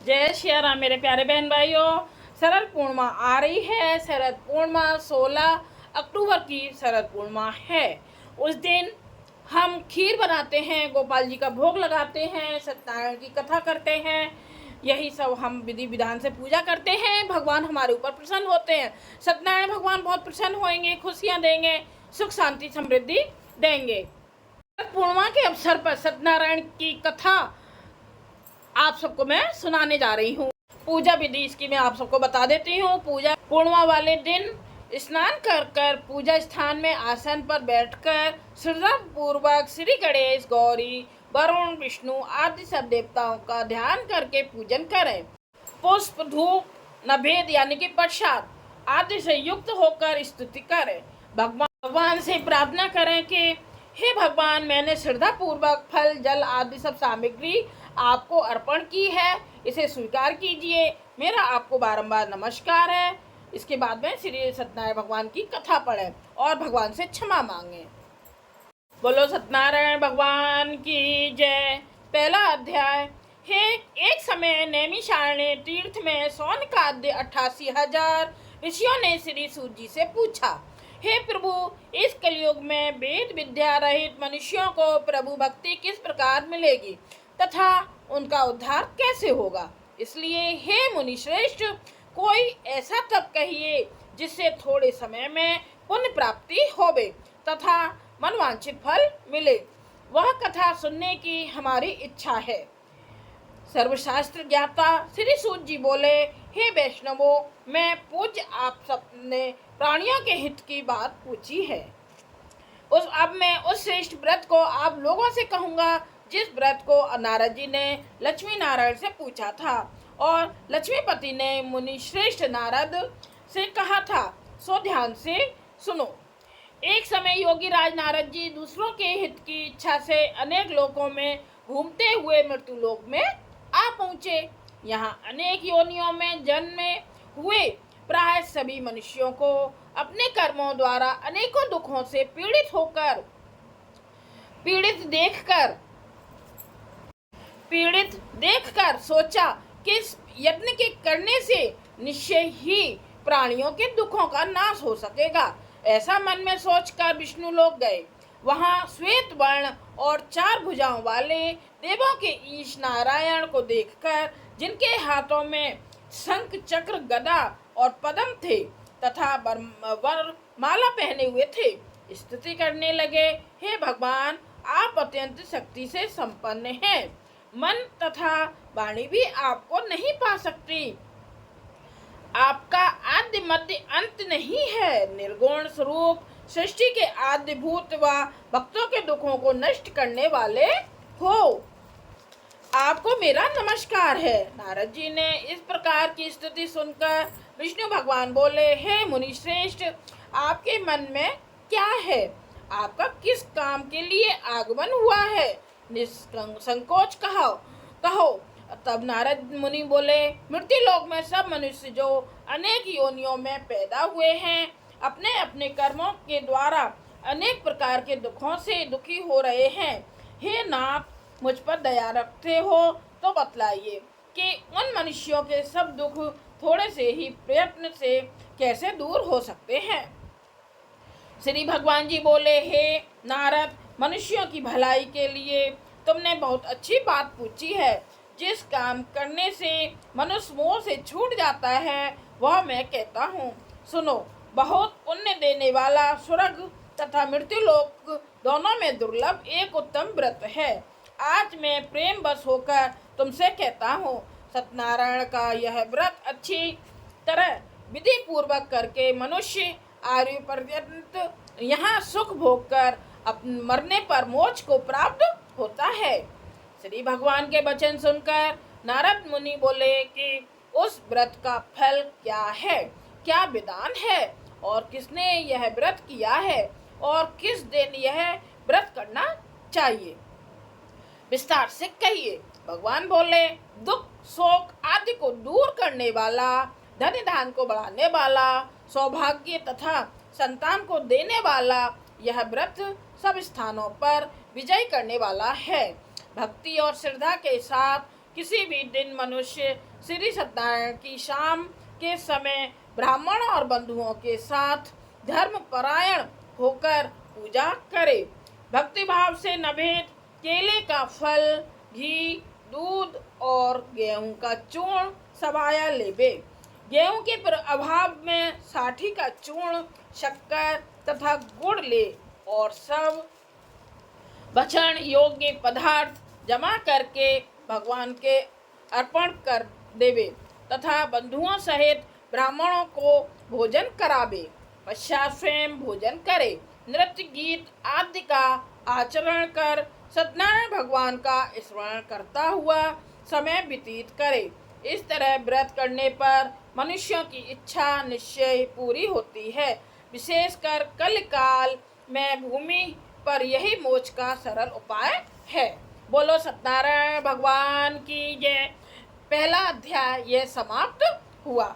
जय श्री राम मेरे प्यारे बहन भाइयों। शरद पूर्णिमा आ रही है। शरद पूर्णिमा 16 अक्टूबर की शरद पूर्णिमा है। उस दिन हम खीर बनाते हैं, गोपाल जी का भोग लगाते हैं, सत्यनारायण की कथा करते हैं। यही सब हम विधि विधान से पूजा करते हैं। भगवान हमारे ऊपर प्रसन्न होते हैं। सत्यनारायण भगवान बहुत प्रसन्न होंगे, खुशियाँ देंगे, सुख शांति समृद्धि देंगे। शरद पूर्णिमा के अवसर पर सत्यनारायण की कथा आप सबको मैं सुनाने जा रही हूँ। पूजा विधि इसकी मैं आप सबको बता देती हूँ। पूजा पूर्णिमा वाले दिन स्नान कर पूजा स्थान में आसन पर बैठकर श्रद्धा पूर्वक श्री गणेश, गौरी, वरुण, विष्णु आदि सब देवताओं का ध्यान करके पूजन करें। पुष्प, धूप, नैवेद्य यानी कि प्रसाद आदि से युक्त होकर स्तुति करें। भगवान से प्रार्थना करें कि हे भगवान, मैंने श्रद्धा पूर्वक फल, जल आदि सब सामग्री आपको अर्पण की है, इसे स्वीकार कीजिए। मेरा आपको बारंबार नमस्कार है। इसके बाद में श्री सत्यनारायण भगवान की कथा पढ़ें और भगवान से क्षमा मांगे। बोलो सत्यनारायण भगवान की जय। पहला अध्याय है। एक समय नैमिषारण्य तीर्थ में शौनकाद्य 88,000 ऋषियों ने श्री सूत जी से पूछा, हे प्रभु, इस कलयुग में वेद विद्या रहित मनुष्यों को प्रभु भक्ति किस प्रकार मिलेगी तथा उनका उद्धार कैसे होगा? इसलिए हे मुनि श्रेष्ठ, कोई ऐसा तप कहिए जिससे थोड़े समय में पुण्य प्राप्ति होवे तथा मनवांछित फल मिले। वह कथा सुनने की हमारी इच्छा है। सर्वशास्त्र ज्ञाता श्री सूत जी बोले, हे वैष्णवों, मैं पूज्य आप सबने प्राणियों के हित की बात पूछी है। अब मैं उस श्रेष्ठ व्रत को आप लोगों से कहूँगा जिस व्रत को नारद जी ने लक्ष्मी नारायण से पूछा था और लक्ष्मीपति ने मुनि श्रेष्ठ नारद से कहा था, सो ध्यान से सुनो। एक समय योगी राज नारद जी दूसरों के हित की इच्छा से अनेक लोकों में घूमते हुए मृत्यु लोक में आ पहुँचे। यहाँ अनेक योनियों में जन्मे हुए प्राय सभी मनुष्यों को अपने कर्मों द्वारा अनेकों दुखों से पीड़ित देखकर सोचा कि इस यत्न के करने से निश्चय ही प्राणियों के दुखों का नाश हो सकेगा। ऐसा मन में सोचकर विष्णु लोक गए। वहां श्वेत वर्ण और 4 भुजाओं वाले देवों के ईश नारायण को देखकर, जिनके हाथों में शंख, चक्र, गदा और पद्म थे तथा वर माला पहने हुए थे, स्तुति करने लगे, हे भगवान, आप अत्यंत शक्ति से संपन्न हैं। मन तथा वाणी भी आपको नहीं पा सकती। आपका आदि मध्य अंत नहीं है। निर्गुण स्वरूप सृष्टि के आदि भूत व भक्तों के दुखों को नष्ट करने वाले हो। आपको मेरा नमस्कार है। नारद जी ने इस प्रकार की स्तुति सुनकर विष्णु भगवान बोले, हे मुनि श्रेष्ठ, आपके मन में क्या है? आपका किस काम के लिए आगमन हुआ है? निसंकोच कहो। तब नारद मुनि बोले, मृत्यु लोक में सब मनुष्य जो अनेक योनियों में पैदा हुए हैं, अपने अपने कर्मों के द्वारा अनेक प्रकार के दुखों से दुखी हो रहे हैं। हे नाथ, मुझ पर दया रखते हो तो बतलाइए कि उन मनुष्यों के सब दुख थोड़े से ही प्रयत्न से कैसे दूर हो सकते हैं। श्री भगवान जी बोले, हे नारद, मनुष्यों की भलाई के लिए तुमने बहुत अच्छी बात पूछी है। जिस काम करने से मनुष्य मोह से छूट जाता है वह मैं कहता हूँ, सुनो। बहुत पुण्य देने वाला स्वर्ग तथा मृत्यु लोक दोनों में दुर्लभ एक उत्तम व्रत है। आज मैं प्रेम बस होकर तुमसे कहता हूँ, सत्यनारायण का यह व्रत अच्छी तरह विधि पूर्वक करके मनुष्य आयु पर्यंत यहाँ सुख भोग कर मरने पर मोक्ष को प्राप्त होता है। श्री भगवान के वचन सुनकर नारद मुनि बोले कि उस व्रत का फल क्या है, क्या विधान है और किसने यह व्रत किया है और किस दिन यह व्रत करना चाहिए, विस्तार से कहिए। भगवान बोले, दुख, शोक आदि को दूर करने वाला, धन धान को बढ़ाने वाला, सौभाग्य तथा संतान को देने वाला यह व्रत सब स्थानों पर विजय करने वाला है। भक्ति और श्रद्धा के साथ किसी भी दिन मनुष्य श्री सत्यनारायण की शाम के समय ब्राह्मण और बंधुओं के साथ धर्मपरायण होकर पूजा करे। भक्ति भाव से नवेद केले का फल, घी, दूध और गेहूं का चूर्ण सवाया लेवे। गेहूं के अभाव में साठी का चूर्ण, शक्कर तथा गुड़ ले और सब भक्षण योग्य पदार्थ जमा करके भगवान के अर्पण कर देवे तथा बंधुओं सहित ब्राह्मणों को भोजन करावे। पश्चात स्वयं भोजन करे। नृत्य गीत आदि का आचरण कर सत्यनारायण भगवान का स्मरण करता हुआ समय व्यतीत करे। इस तरह व्रत करने पर मनुष्यों की इच्छा निश्चय पूरी होती है। विशेषकर कल काल में भूमि पर यही मोक्ष का सरल उपाय है। बोलो सत्यनारायण भगवान की जय। पहला अध्याय यह समाप्त हुआ।